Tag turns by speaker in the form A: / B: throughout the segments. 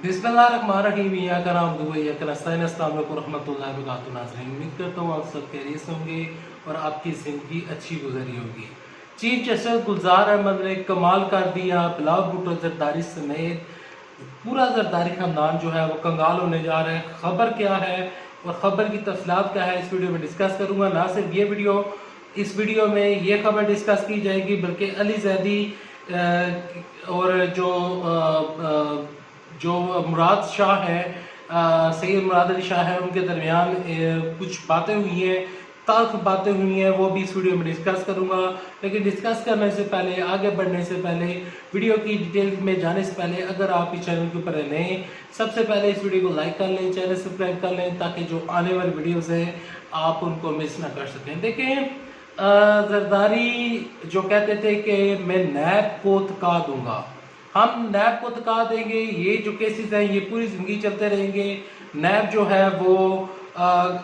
A: बिस्मिल्लाहिर्रहमानिर्रहीम। या कराम दुबई या करस्ताइन अस्सलाम वालेकुम रहमतुल्लाहि व बरकातहू। नाज़रीन, उम्मीद करता हूँ आप सब खैरियत से होंगे और आपकी ज़िंदगी अच्छी गुजरी होगी। चीफ जस्टिस गुलजार अहमद ने कमाल कर दिया। बिलावल भुट्टो जरदारी समेत पूरा जरदारी खानदान जो है वो कंगाल होने जा रहा है। खबर क्या है और ख़बर की तफसीलात क्या है इस वीडियो में डिस्कस करूँगा। ना सिर्फ ये वीडियो, इस वीडियो में ये खबर डिस्कस की जाएगी बल्कि अली जैदी और जो मुराद शाह है, सैयद मुराद अली शाह है, उनके दरमियान कुछ बातें हुई हैं, तल्ख बातें हुई हैं, वो भी इस वीडियो में डिस्कस करूंगा। लेकिन डिस्कस करने से पहले, आगे बढ़ने से पहले, वीडियो की डिटेल में जाने से पहले, अगर आप इस चैनल के ऊपर नए, सबसे पहले इस वीडियो को लाइक कर लें, चैनल सब्सक्राइब कर लें ताकि जो आने वाली वीडियोस है आप उनको मिस ना कर सकें। देखें, जरदारी जो कहते थे कि मैं नैब को थका दूंगा, हम नैब को थका देंगे, ये जो केसेस हैं ये पूरी ज़िंदगी चलते रहेंगे। नैब जो है वो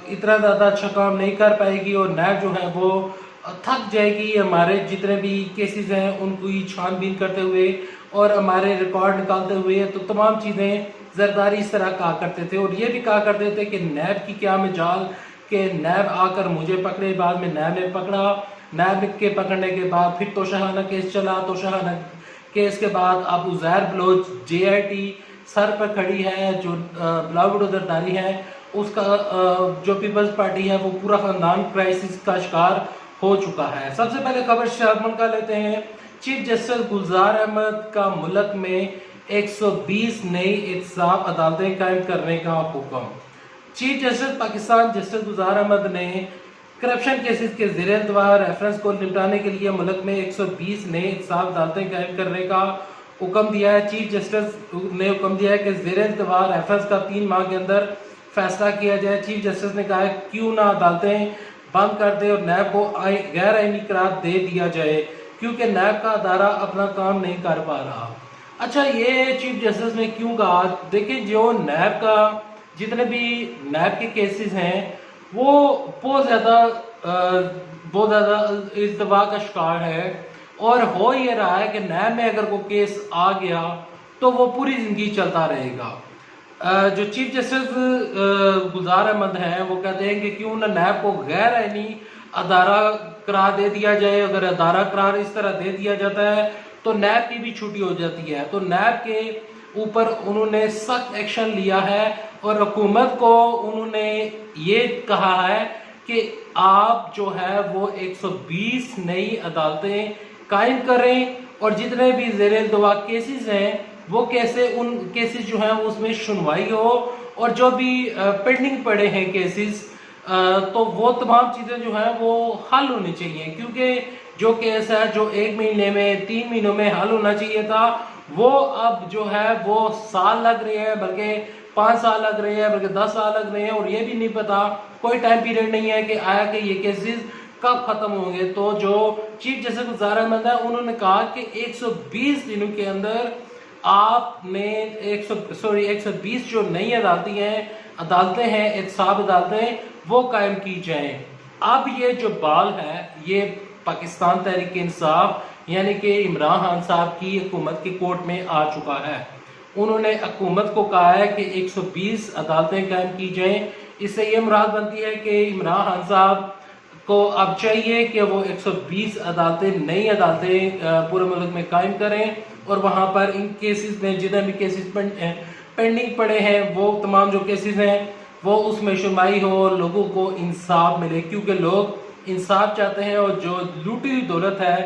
A: इतना ज़्यादा अच्छा काम नहीं कर पाएगी और नैब जो है वो थक जाएगी हमारे जितने भी केसेस हैं उनकी छानबीन करते हुए और हमारे रिकॉर्ड निकालते हुए। तो तमाम चीज़ें जरदारी इस तरह कहा करते थे और ये भी कहा करते थे कि नैब की क्या मजाल कि नैब आकर मुझे पकड़े, बाद में नैब ने पकड़ा, नैब के पकड़ने के बाद फिर तोशाखाना केस चला, तोशाखाना केस के बाद अब उज़ैर बलोच JIT सर पर खड़ी है, जो बिलावल भुट्टो जरदारी है उसका जो पीपल्स पार्टी है वो पूरा खानदान क्राइसिस का शिकार हो चुका है। सबसे पहले खबर शामिल कर लेते हैं। चीफ जस्टिस गुलजार अहमद का मुल्क में 120 नई एहतसाब अदालतें कायम करने का हुक्म। चीफ जस्टिस पाकिस्तान जस्टिस गुलजार अहमद ने करप्शन केसेस के ज़ेर इंतवा रेफरेंस को निपटाने के लिए मुल्क में 120 नए एहतसाब अदालतें कायम करने का हुक्म दिया है। चीफ जस्टिस ने हुक्म दिया है कि ज़ेर इंतवा रेफरेंस का 3 माह के अंदर फैसला किया जाए। चीफ जस्टिस ने कहा है क्यों ना अदालतें बंद कर दे और नैब को गैर आईनी करार दे दिया जाए क्योंकि नैब का अदारा अपना काम नहीं कर पा रहा। अच्छा, ये चीफ जस्टिस ने क्यों कहा? देखिए, जो नैब का जितने भी नैब के केसेस हैं वो बहुत ज़्यादा इल्तवा का शिकार है और हो ये रहा है कि नैब में अगर कोई केस आ गया तो वो पूरी ज़िंदगी चलता रहेगा। जो चीफ जस्टिस गुलजार अहमद हैं वो कहते हैं कि क्यों ना नैब को गैर आईनी अदारा करार दे दिया जाए। अगर अदारा करार इस तरह दे दिया जाता है तो नैब की भी छुट्टी हो जाती है। तो नैब के ऊपर उन्होंने सख्त एक्शन लिया है और हुकूमत को उन्होंने ये कहा है कि आप जो है वो 120 नई अदालतें कायम करें और जितने भी ज़ेर इंतवा केसेस हैं वो कैसे उन केसेस जो हैं उसमें सुनवाई हो और जो भी पेंडिंग पड़े हैं केसेस तो वो तमाम चीज़ें जो हैं वो हल होनी चाहिए। क्योंकि जो केस है जो 1 महीने में, 3 महीनों में हल होना चाहिए था, वो अब जो है वो साल लग रहे हैं, बल्कि 5 साल लग रहे हैं, बल्कि 10 साल लग रहे हैं और ये भी नहीं पता, कोई टाइम पीरियड नहीं है कि आया कि ये केसेस कब खत्म होंगे। तो जो चीफ जस्टिस गुलजार अहमद है उन्होंने कहा कि 120 दिनों के अंदर आपने 120 जो नई अदालतें हैं एहतसाब अदालतें वो कायम की जाएं। अब ये जो बाल है ये पाकिस्तान तहरीक इंसाफ यानी कि इमरान खान साहब की हुकूमत के कोर्ट में आ चुका है। उन्होंने हुकूमत को कहा है कि 120 अदालतें कायम की जाएं। इससे ये मुराद बनती है कि इमरान खान साहब को अब चाहिए कि वो 120 अदालतें, नई अदालतें पूरे मुल्क में कायम करें और वहाँ पर इन केसेस में जितने भी केसेस पेंडिंग पड़े हैं वो तमाम जो केसेस हैं वो उसमें सुनवाई हो, लोगों को इंसाफ मिले क्योंकि लोग इंसाफ चाहते हैं और जो लूटी हुई दौलत है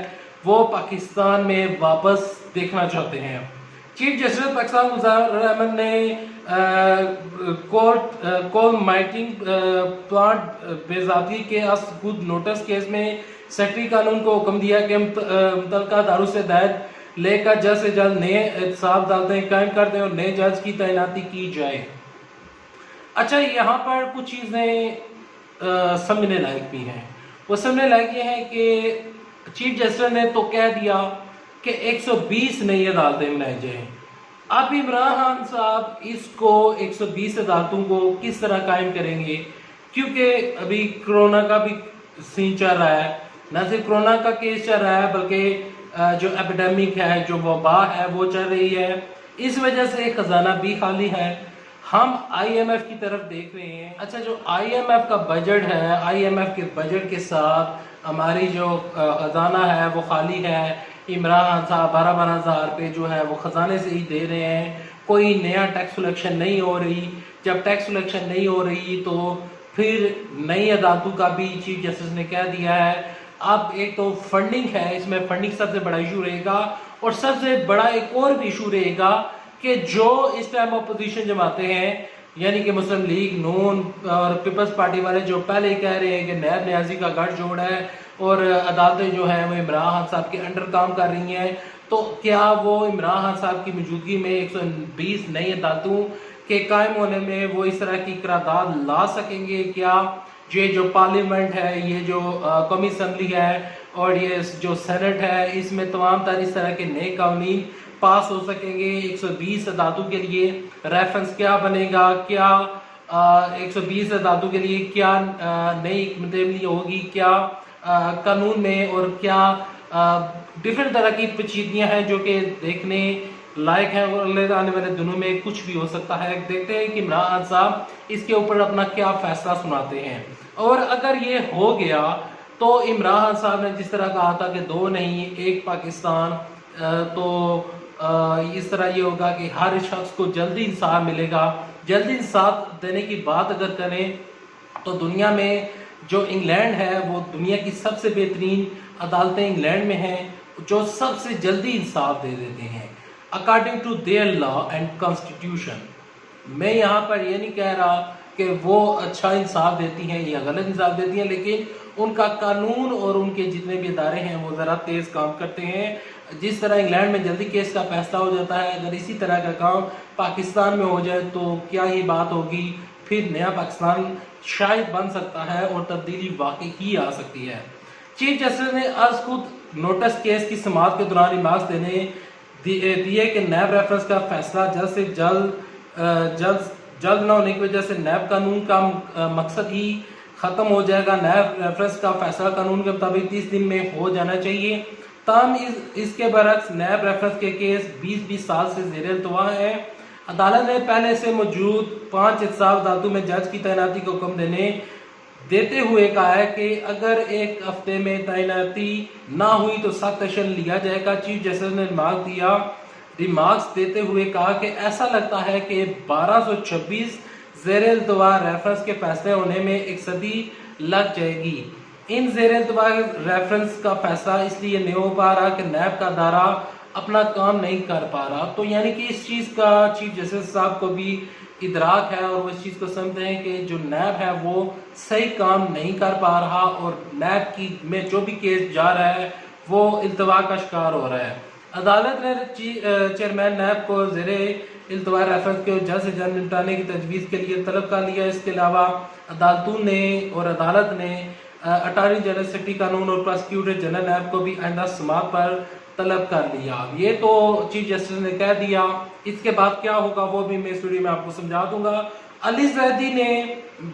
A: वो पाकिस्तान में वापस देखना चाहते हैं। चीफ जस्टिस पाकिस्तान गुलजार अहमद ने कोल माइनिंग प्लांट बेज़ाब्ती के असबूत नोटिस केस में सेक्रेटरी कानून को हुक्म दिया कि मुतल्लिका अदालत से हिदायत लेकर जल्द से जल्द नए एहतसाब अदालतें कायम कर दें और नए जज की तैनाती की जाए। अच्छा, यहाँ पर कुछ चीज़ें समझने लायक भी हैं। वो समझने लायक ये है कि चीफ जस्टिस ने तो कह दिया कि 120 नई अदालतें बनाई जाएं। अब इमरान खान साहब इसको 120 अदालतों को किस तरह कायम करेंगे? क्योंकि अभी कोरोना का भी सीन चल रहा है, न सिर्फ कोरोना का केस चल रहा है बल्कि जो एपिडेमिक है, जो वबा है वो चल रही है। इस वजह से खजाना भी खाली है। हम आईएमएफ की तरफ देख रहे हैं। अच्छा, जो आईएमएफ का बजट है, आईएमएफ के बजट के साथ हमारी जो खजाना है वो खाली है। इमरान खान साहब 12-12 हज़ार रुपये जो है वो खजाने से ही दे रहे हैं। कोई नया टैक्स कलेक्शन नहीं हो रही। जब टैक्स कलेक्शन नहीं हो रही तो फिर नई अदालतों का भी चीफ जस्टिस ने कह दिया है। अब एक तो फंडिंग है, इसमें फंडिंग सबसे बड़ा इशू रहेगा। और सबसे बड़ा एक और भी इशू रहेगा कि जो इस टाइम अपोजिशन जमाते हैं, यानी कि मुस्लिम लीग, नून और पीपल्स पार्टी वाले, जो पहले ही कह रहे हैं कि नैब न्याजी का गठजोड़ है और अदालतें जो हैं वो इमरान खान साहब के अंडर काम कर रही हैं, तो क्या वो इमरान खान साहब की मौजूदगी में 120 नई अदालतों के कायम होने में वो इस तरह की करारदाद ला सकेंगे? क्या ये जो पार्लियामेंट है, ये जो कौमी असम्बली है और ये जो सेनेट है, इसमें तमाम तर इस तरह के नए कानून पास हो सकेंगे? 120 अदालतों के लिए रेफरेंस क्या बनेगा? क्या 120 अदालतों के लिए क्या नई हिकमत होगी? क्या कानून में और क्या डिफरेंट तरह की पेचीदगियां हैं जो कि देखने लायक है और आने वाले दिनों में कुछ भी हो सकता है। देखते हैं कि इमरान खान साहब इसके ऊपर अपना क्या फैसला सुनाते हैं। और अगर ये हो गया तो इमरान खान साहब ने जिस तरह कहा था कि 2 नहीं 1 पाकिस्तान, तो इस तरह ये होगा कि हर शख्स को जल्दी इंसाफ मिलेगा। जल्दी इंसाफ देने की बात अगर करें तो दुनिया में जो इंग्लैंड है वो दुनिया की सबसे बेहतरीन अदालतें इंग्लैंड में हैं, जो सबसे जल्दी इंसाफ दे देते हैं according to their law and constitution. मैं यहाँ पर ये नहीं कह रहा कि वो अच्छा इंसाफ देती हैं या गलत इंसाफ देती हैं, लेकिन उनका कानून और उनके जितने भी इदारे हैं वो ज़रा तेज़ काम करते हैं। जिस तरह इंग्लैंड में जल्दी केस का फैसला हो जाता है, अगर इसी तरह का काम पाकिस्तान में हो जाए तो क्या ही बात होगी। फिर नया पाकिस्तान शायद बन सकता है और तब्दीली वाकई ही आ सकती है। चीफ जस्टिस ने आज खुद नोटिस केस की समाअत के दौरान रिमार्क्स देने दिए कि नैब रेफरेंस का फैसला जल्द से जल्द न होने की वजह से नैब कानून का मकसद ही ख़त्म हो जाएगा। नैब रेफरेंस का फैसला कानून के मुताबिक 30 दिन में हो जाना चाहिए। ताहम इसके बरक्स नैब रेफरेंस के केस 20-20 साल से ज़ेर इल्तवा है। अदालत ने पहले से मौजूद 5 इंसाफ अदालतों में जज की तैनाती का हुक्म देते हुए कहा है कि अगर 1 हफ्ते में तैनाती ना हुई तो सख्त एक्शन लिया जाएगा। चीफ जस्टिस ने रिमार्क्स देते हुए कहा कि ऐसा लगता है कि 1226 ज़ेर इल्तवा रेफरेंस के फैसले होने में 1 सदी लग जाएगी। इन ज़ेर इल्तवा रेफरेंस का फैसला इसलिए नहीं हो पा रहा कि नैब का दायरा अपना काम नहीं कर पा रहा। तो यानी कि इस चीज़ का चीफ जस्टिस साहब को भी इदराक है और वो इस चीज़ को समझते हैं कि जो नैब है वो सही काम नहीं कर पा रहा और नैब की में जो भी केस जा रहा है वो इल्तवा का शिकार हो रहा है। अदालत ने चेयरमैन नैब को ज़ेरे इल्तवा रेफरेंस को जल्द से जल्द निपटाने की तजवीज़ के लिए तलब कर लिया। इसके अलावा अदालत ने अटॉर्नी जनरल सिटी कानून और प्रोसिक्यूटर जनरल नैब को भी आइंदा समाअत पर तलब कर लिया। ये तो चीफ जस्टिस ने कह दिया। इसके बाद क्या होगा वो भी मैं इस वीडियो में आपको समझा दूंगा। अली जैदी ने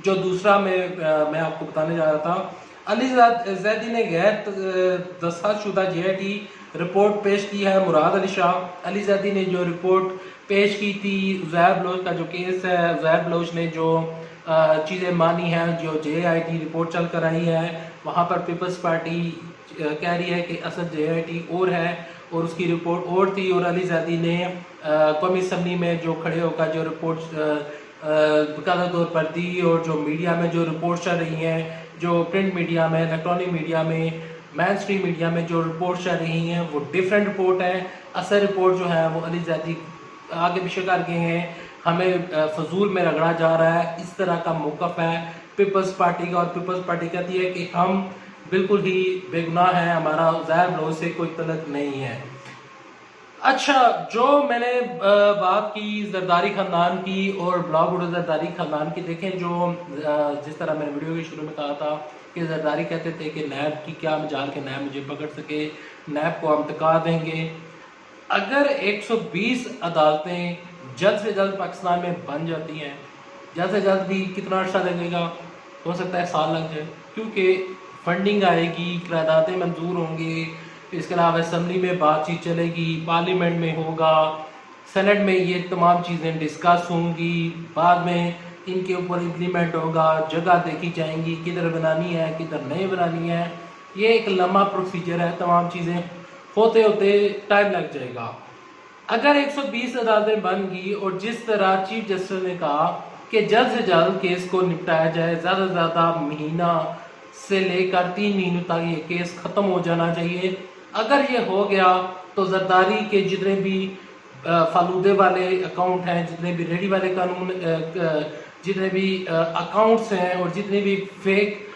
A: जो दूसरा मैं आपको बताने जा रहा था, अली जैदी ने गैर दस्तखतशुदा JIT रिपोर्ट पेश की है। मुराद अली शाह अली जैदी ने जो रिपोर्ट पेश की थी, उज़ैर बलोच का जो केस है, उज़ैर बलोच ने जो चीज़ें मानी हैं, जो JIT रिपोर्ट चल कर आई है, वहाँ पर पीपल्स पार्टी कह रही है कि असल JIT और है और उसकी रिपोर्ट और थी। और अली जैदी ने कौमी असम्बली में जो खड़े होकर जो रिपोर्ट बकायदा तौर पर दी और जो मीडिया में जो रिपोर्ट चल रही हैं, जो प्रिंट मीडिया में, इलेक्ट्रॉनिक मीडिया में, मेन स्ट्रीम मीडिया में जो रिपोर्ट चल रही हैं वो डिफरेंट रिपोर्ट है। असल रिपोर्ट जो है वो अली जैदी आगे पीछे करके हैं, हमें फजूल में रगड़ा जा रहा है, इस तरह का मौक़िफ़ है पीपल्स पार्टी का। और पीपल्स पार्टी कहती है कि हम बिल्कुल ही बेगुनाह है, हमारा उज़ैर बलोच से कोई तल्लुक़ नहीं है। अच्छा, जो मैंने बात की जरदारी ख़ानदान की और ब्लॉक बूढ़ो जरदारी ख़ानदान की, देखें जो जिस तरह मैंने वीडियो के शुरू में कहा था कि जरदारी कहते थे कि नैब की क्या मजाल के नैब मुझे पकड़ सके, नैब को हम टिका देंगे। अगर 120 अदालतें जल्द से जल्द पाकिस्तान में बन जाती हैं, जल्द से जल्द भी कितना अर्सा लगेगा, हो सकता है साल लग जाए, क्योंकि फंडिंग आएगी, करारदादें मंजूर होंगी, इसके अलावा असम्बली में बातचीत चलेगी, पार्लियामेंट में होगा, सेनेट में ये तमाम चीज़ें डिस्कस होंगी, बाद में इनके ऊपर इम्प्लीमेंट होगा, जगह देखी जाएंगी किधर बनानी है किधर नहीं बनानी है। ये एक लंबा प्रोसीजर है, तमाम चीज़ें होते होते टाइम लग जाएगा। अगर 120 अदालतें बन गई और जिस तरह चीफ जस्टिस ने कहा कि जल्द से जल्द केस को निपटाया जाए, ज़्यादा से ज़्यादा महीना से लेकर 3 महीनों तक ये केस ख़त्म हो जाना चाहिए। अगर ये हो गया तो जरदारी के जितने भी फालूदे वाले अकाउंट हैं, जितने भी रेडी वाले कानून, जितने भी अकाउंट्स हैं और जितने भी फेक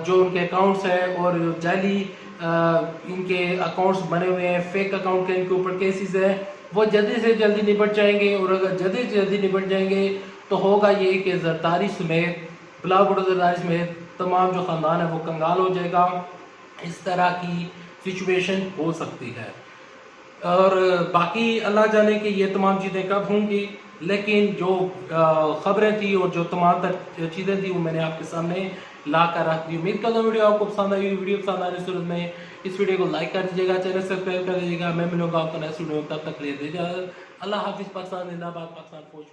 A: जो उनके अकाउंट्स हैं और जाली इनके अकाउंट्स बने हुए हैं, फेक अकाउंट के इनके ऊपर केसेस हैं, वो जल्दी से जल्दी निपट जाएंगे। और अगर जल्दी से जल्दी निपट जाएंगे तो होगा ये कि जरदारी समेत, बिलावल भुट्टो जरदारी समेत तमाम जो ख़ानदान है वो कंगाल हो जाएगा। इस तरह की सिचुएशन हो सकती है और बाकी अल्लाह जाने कि ये तमाम चीज़ें कब होंगी, लेकिन जो ख़बरें थी और जो तमाम चीज़ें थी वो मैंने आपके सामने ला कर रख दी। उम्मीद करता हूँ वीडियो आपको पसंद आई। वीडियो पसंद आने की सूरत में इस वीडियो को लाइक कर दीजिएगा, चैनल सब्सक्राइब कर दीजिएगा। मैं मिलूंगा आपको नेक्स्ट वीडियो, तब तक ले दीजिए। अल्लाह हाफिज़। पाकिस्तान जिंदाबाद, पाकिस्तान फौज।